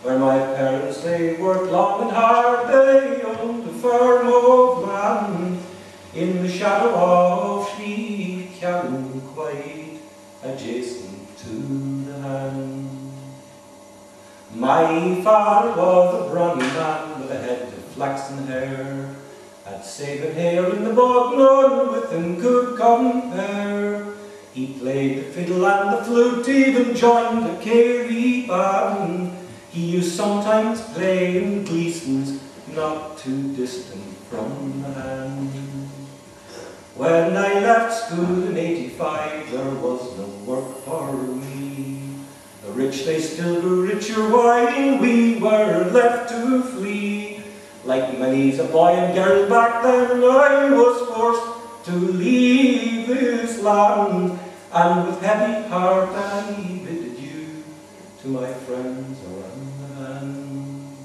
where my parents they worked long and hard. They owned a farm of land in the shadow of Slieve, quite adjacent to the hand. My father was a brawny man with a head of flaxen hair, had saving hair in the bog, none with him could compare. He played the fiddle and the flute, even joined the Kerry band. He used sometimes play in Gleason's, not too distant from the hand. When I left school in '85, there was no work for me. The rich, they still grew richer while we were left to flee. Like many's a boy and girl back then, I was forced to leave this land, and with heavy heart I bid adieu to my friends around the land.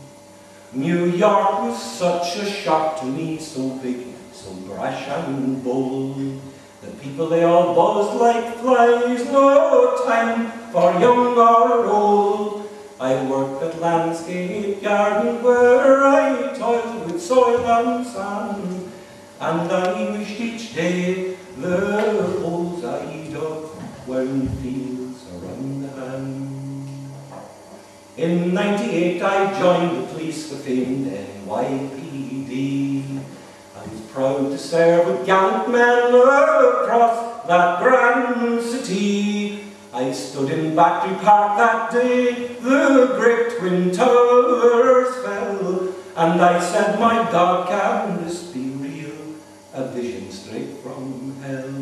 New York was such a shock to me, so big, so brash and bold. The people they all buzzed like flies, no time for young or old. I worked at landscape garden where I toiled with soil and sand, and I wished each day the holes I dug were in fields around the hand. In '98 I joined the police, the famed NYPD. I was proud to serve with gallant men across that grand city. I stood in Battery Park that day the great Twin Towers fell, and I said, my God, can this be real, a vision straight from hell?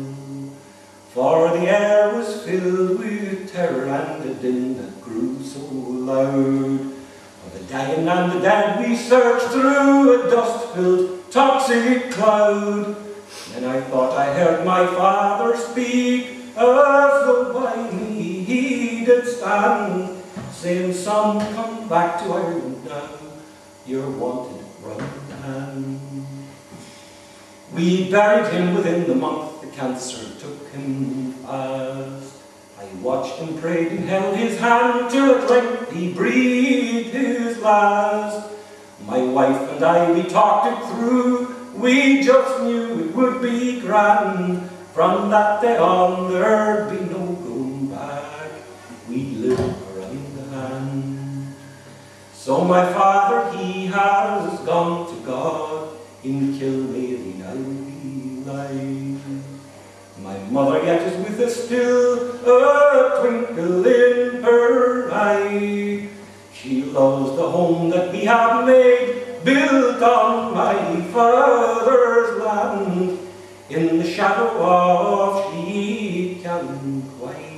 For the air was filled with terror and a din that grew so loud. For the dying and the dead we searched through a dust-filled toxic cloud. Then I thought I heard my father speak, as though by me he did stand, saying, son, come back to Ireland now, you're wanted round the hand. We buried him within the month, the cancer took him fast. I watched and prayed and held his hand till at length he breathed his last. My wife and I, we talked it through, we just knew it would be grand. From that day on there'd be no going back, we'd live around the hand. So my father, he has gone to God, in Kilmaley now he lies. My mother yet is with us still, a twinkle in her eye. She loves the home that we have made, built on my father's land, in the shadow of Slieve, quite